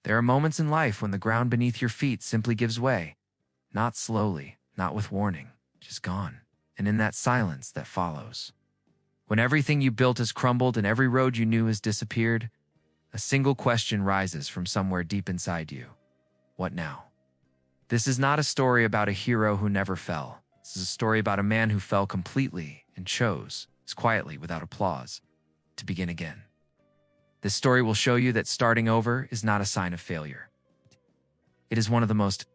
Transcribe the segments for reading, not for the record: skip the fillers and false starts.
There are moments in life when the ground beneath your feet simply gives way. Not slowly, not with warning, just gone. And in that silence that follows, when everything you built has crumbled and every road you knew has disappeared, a single question rises from somewhere deep inside you. What now? This is not a story about a hero who never fell. This is a story about a man who fell completely and chose, as quietly, without applause, to begin again. This story will show you that starting over is not a sign of failure. It is one of the most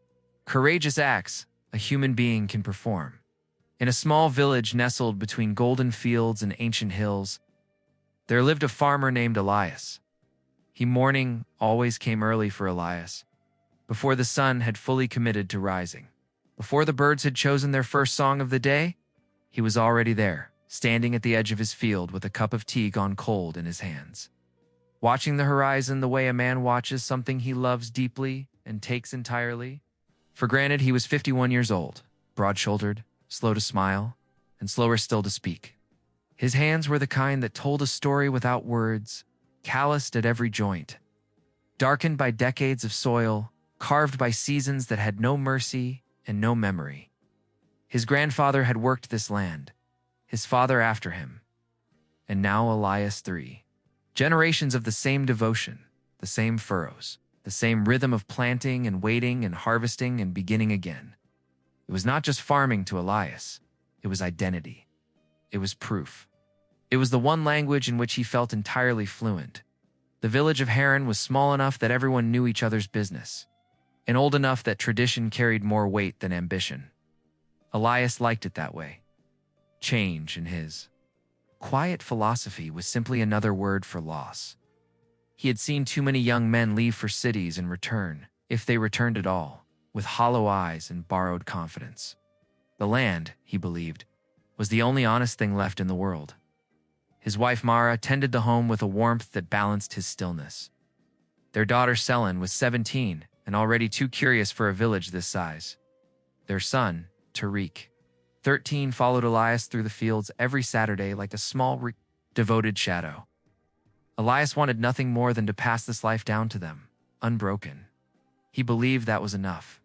courageous acts a human being can perform. In a small village nestled between golden fields and ancient hills, there lived a farmer named Elias. Morning always came early for Elias, before the sun had fully committed to rising. Before the birds had chosen their first song of the day, he was already there, standing at the edge of his field with a cup of tea gone cold in his hands. Watching the horizon the way a man watches something he loves deeply and takes entirely for granted. He was 51 years old, broad-shouldered, slow to smile, and slower still to speak. His hands were the kind that told a story without words, calloused at every joint, darkened by decades of soil, carved by seasons that had no mercy and no memory. His grandfather had worked this land, his father after him, and now Elias III. Generations of the same devotion, the same furrows, the same rhythm of planting and waiting and harvesting and beginning again. It was not just farming to Elias. It was identity. It was proof. It was the one language in which he felt entirely fluent. The village of Haran was small enough that everyone knew each other's business, and old enough that tradition carried more weight than ambition. Elias liked it that way. Change, in his quiet philosophy, was simply another word for loss. He had seen too many young men leave for cities and return, if they returned at all, with hollow eyes and borrowed confidence. The land, he believed, was the only honest thing left in the world. His wife Mara tended the home with a warmth that balanced his stillness. Their daughter Selin was 17 and already too curious for a village this size. Their son, Tariq, 13, followed Elias through the fields every Saturday like a small, devoted shadow. Elias wanted nothing more than to pass this life down to them, unbroken. He believed that was enough.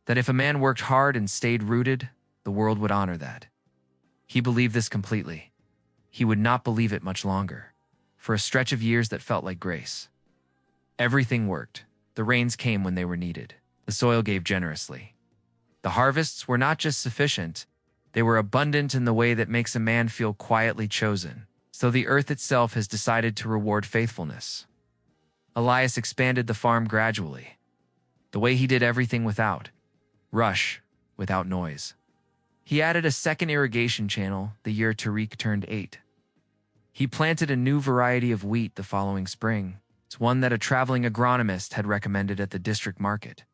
That if a man worked hard and stayed rooted, the world would honor that. He believed this completely. He would not believe it much longer, for a stretch of years that felt like grace. Everything worked. The rains came when they were needed. The soil gave generously. The harvests were not just sufficient, they were abundant in the way that makes a man feel quietly chosen. So the earth itself has decided to reward faithfulness. Elias expanded the farm gradually, the way he did everything without rush, without noise. He added a second irrigation channel the year Tariq turned 8. He planted a new variety of wheat the following spring. It's one that a traveling agronomist had recommended at the district market.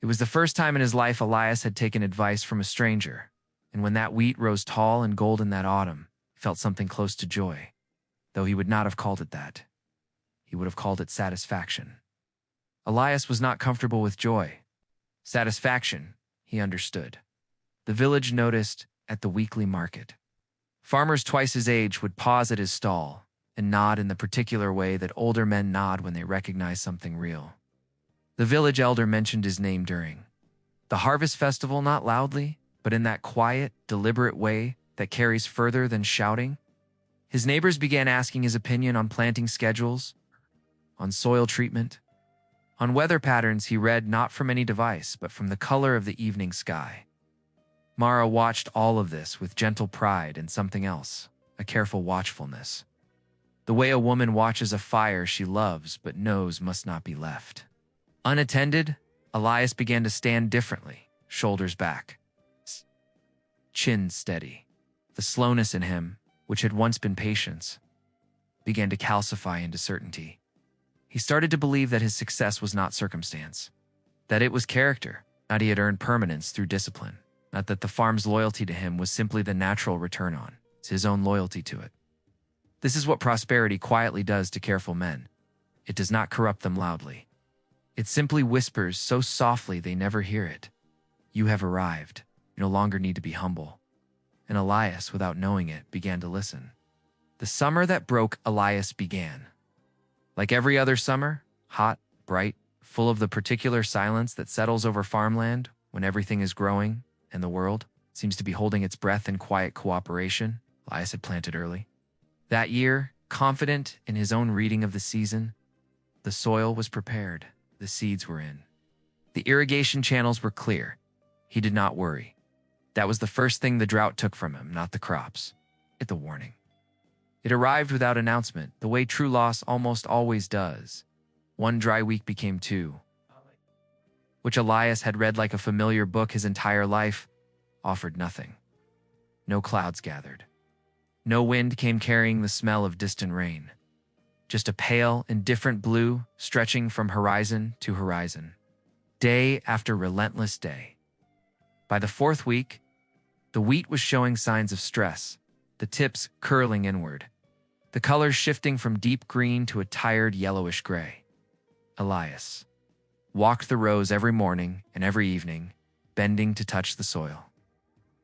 It was the first time in his life Elias had taken advice from a stranger, and when that wheat rose tall and golden that autumn, he felt something close to joy, though he would not have called it that. He would have called it satisfaction. Elias was not comfortable with joy. Satisfaction, he understood. The village noticed at the weekly market. Farmers twice his age would pause at his stall and nod in the particular way that older men nod when they recognize something real. The village elder mentioned his name during the harvest festival, not loudly, but in that quiet, deliberate way that carries further than shouting. His neighbors began asking his opinion on planting schedules, on soil treatment, on weather patterns he read not from any device, but from the color of the evening sky. Mara watched all of this with gentle pride and something else, a careful watchfulness. The way a woman watches a fire she loves but knows must not be left unattended. Elias began to stand differently, shoulders back, chin steady. The slowness in him, which had once been patience, began to calcify into certainty. He started to believe that his success was not circumstance, that it was character, not he had earned permanence through discipline, not that the farm's loyalty to him was simply the natural return on, it's his own loyalty to it. This is what prosperity quietly does to careful men. It does not corrupt them loudly. It simply whispers so softly they never hear it. You have arrived. You no longer need to be humble. And Elias, without knowing it, began to listen. The summer that broke Elias began. Like every other summer, hot, bright, full of the particular silence that settles over farmland when everything is growing and the world seems to be holding its breath in quiet cooperation, Elias had planted early. That year, confident in his own reading of the season, the soil was prepared, the seeds were in. The irrigation channels were clear. He did not worry. That was the first thing the drought took from him, not the crops. The warning. It arrived without announcement, the way true loss almost always does. One dry week became two, which Elias had read like a familiar book his entire life, offered nothing. No clouds gathered. No wind came carrying the smell of distant rain. Just a pale, indifferent blue stretching from horizon to horizon. Day after relentless day. By the fourth week, the wheat was showing signs of stress, the tips curling inward, the colors shifting from deep green to a tired yellowish gray. Elias walked the rows every morning and every evening, bending to touch the soil.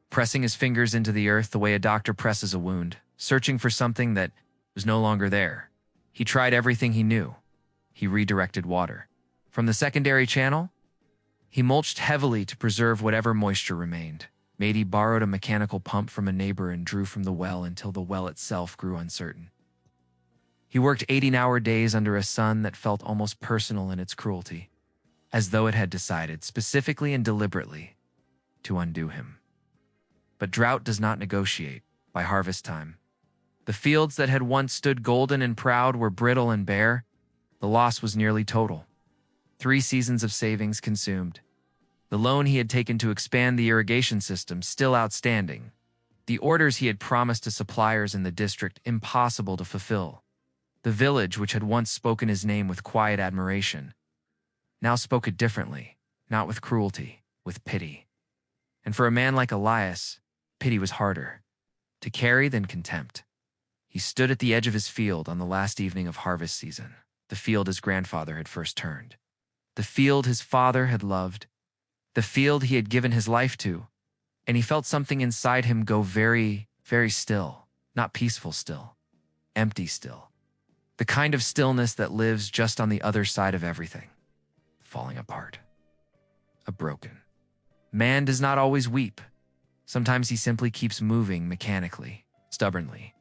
Pressing his fingers into the earth the way a doctor presses a wound, searching for something that was no longer there. He tried everything he knew. He redirected water. From the secondary channel, he mulched heavily to preserve whatever moisture remained. Maybe borrowed a mechanical pump from a neighbor and drew from the well until the well itself grew uncertain. He worked 18-hour days under a sun that felt almost personal in its cruelty, as though it had decided, specifically and deliberately, to undo him. But drought does not negotiate. By harvest time, the fields that had once stood golden and proud were brittle and bare. The loss was nearly total. 3 seasons of savings consumed. The loan he had taken to expand the irrigation system still outstanding. The orders he had promised to suppliers in the district impossible to fulfill. The village, which had once spoken his name with quiet admiration, now spoke it differently, not with cruelty, with pity. And for a man like Elias, pity was harder to carry than contempt. He stood at the edge of his field on the last evening of harvest season, the field his grandfather had first turned, the field his father had loved, the field he had given his life to, and he felt something inside him go very, very still, not peaceful still, empty still. The kind of stillness that lives just on the other side of everything, falling apart. A broken man does not always weep. Sometimes he simply keeps moving mechanically, stubbornly,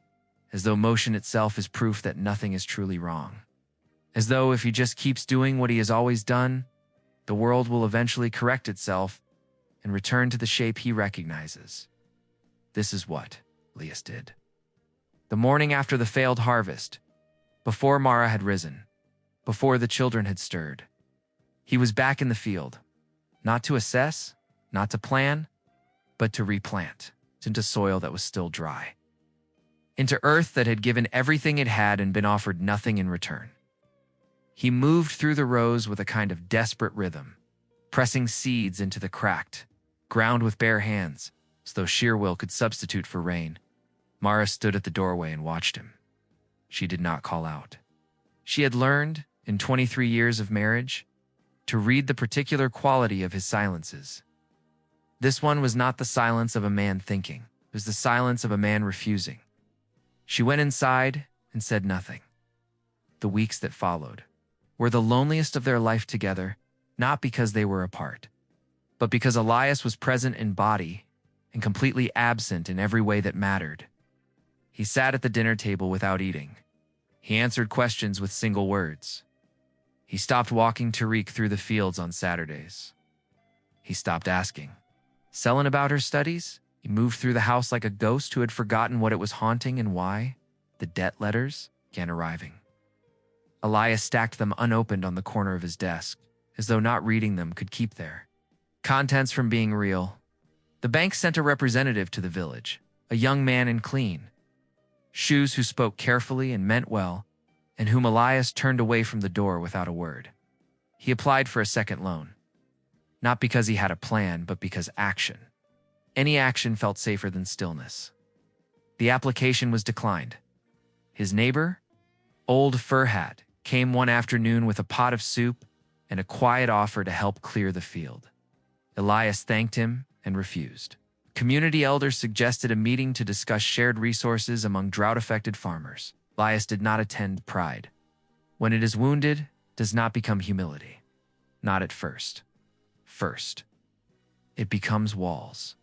as though motion itself is proof that nothing is truly wrong. As though if he just keeps doing what he has always done, the world will eventually correct itself and return to the shape he recognizes. This is what Elias did. The morning after the failed harvest, before Mara had risen, before the children had stirred, he was back in the field, not to assess, not to plan, but to replant into soil that was still dry, into earth that had given everything it had and been offered nothing in return. He moved through the rows with a kind of desperate rhythm, pressing seeds into the cracked ground with bare hands, as though sheer will could substitute for rain. Mara stood at the doorway and watched him. She did not call out. She had learned, in 23 years of marriage, to read the particular quality of his silences. This one was not the silence of a man thinking. It was the silence of a man refusing. She went inside and said nothing. The weeks that followed were the loneliest of their life together, not because they were apart, but because Elias was present in body and completely absent in every way that mattered. He sat at the dinner table without eating. He answered questions with single words. He stopped walking Tariq through the fields on Saturdays. He stopped asking. Selin about her studies? He moved through the house like a ghost who had forgotten what it was haunting and why. The debt letters began arriving. Elias stacked them unopened on the corner of his desk, as though not reading them could keep their contents from being real. The bank sent a representative to the village, a young man in clean shoes who spoke carefully and meant well, and whom Elias turned away from the door without a word. He applied for a second loan. Not because he had a plan, but because action. Any action felt safer than stillness. The application was declined. His neighbor, Old Furhat, came one afternoon with a pot of soup and a quiet offer to help clear the field. Elias thanked him and refused. Community elders suggested a meeting to discuss shared resources among drought-affected farmers. Elias did not attend pride. When it is wounded, does not become humility. Not at first. First, it becomes walls.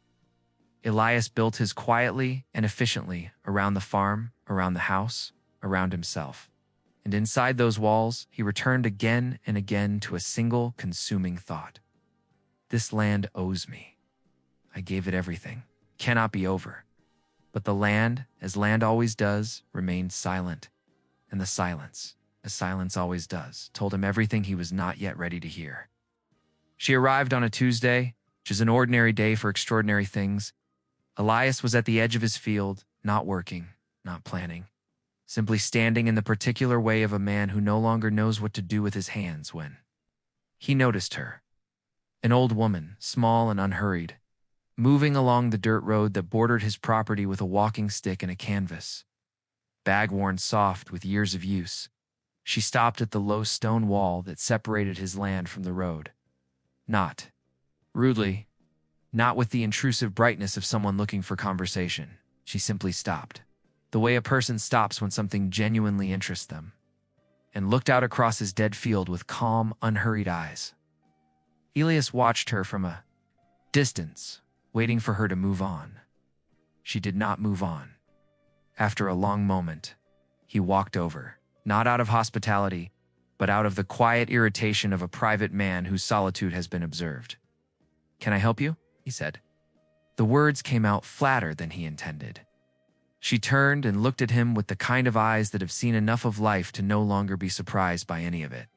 Elias built his quietly and efficiently around the farm, around the house, around himself. And inside those walls, he returned again and again to a single consuming thought. This land owes me. I gave it everything. Cannot be over. But the land, as land always does, remained silent. And the silence, as silence always does, told him everything he was not yet ready to hear. She arrived on a Tuesday, which is an ordinary day for extraordinary things. Elias was at the edge of his field, not working, not planning, simply standing in the particular way of a man who no longer knows what to do with his hands when he noticed her. An old woman, small and unhurried, moving along the dirt road that bordered his property with a walking stick and a canvas. Bag worn soft with years of use, she stopped at the low stone wall that separated his land from the road. Not rudely, not with the intrusive brightness of someone looking for conversation. She simply stopped, the way a person stops when something genuinely interests them, and looked out across his dead field with calm, unhurried eyes. Elias watched her from a distance, waiting for her to move on. She did not move on. After a long moment, he walked over, not out of hospitality, but out of the quiet irritation of a private man whose solitude has been observed. "Can I help you?" he said. The words came out flatter than he intended. She turned and looked at him with the kind of eyes that have seen enough of life to no longer be surprised by any of it.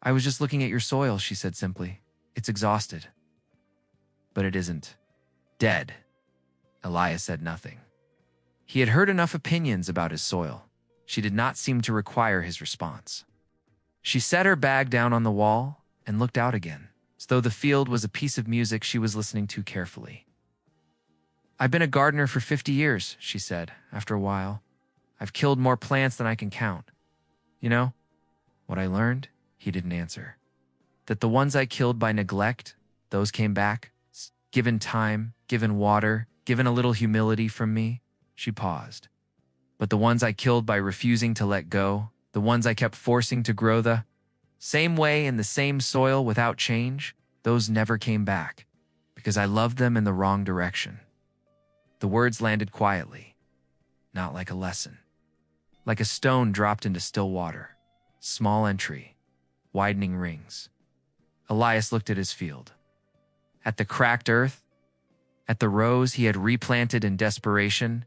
"I was just looking at your soil," she said simply. "It's exhausted." "But it isn't dead." Elias said nothing. He had heard enough opinions about his soil. She did not seem to require his response. She set her bag down on the wall and looked out again, as though the field was a piece of music she was listening to carefully. "I've been a gardener for 50 years, she said, after a while. "I've killed more plants than I can count. You know what I learned?" He didn't answer. "That the ones I killed by neglect, those came back, given time, given water, given a little humility from me." She paused. "But the ones I killed by refusing to let go, the ones I kept forcing to grow the same way in the same soil without change, those never came back, because I loved them in the wrong direction." The words landed quietly, not like a lesson. Like a stone dropped into still water. Small entry, widening rings. Elias looked at his field. At the cracked earth, at the rows he had replanted in desperation,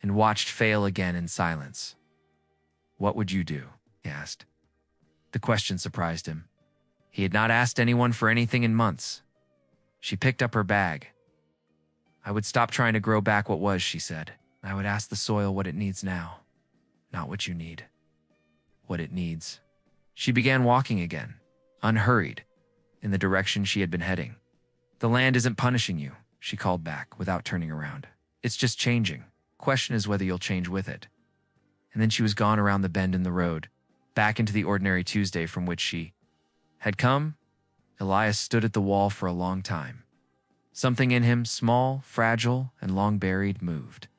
and watched fail again in silence. "What would you do?" he asked. The question surprised him. He had not asked anyone for anything in months. She picked up her bag. "I would stop trying to grow back what was," she said. "I would ask the soil what it needs now. Not what you need. What it needs." She began walking again, unhurried, in the direction she had been heading. "The land isn't punishing you," she called back without turning around. "It's just changing. Question is whether you'll change with it." And then she was gone around the bend in the road, back into the ordinary Tuesday from which she had come. Elias stood at the wall for a long time. Something in him, small, fragile, and long buried, moved.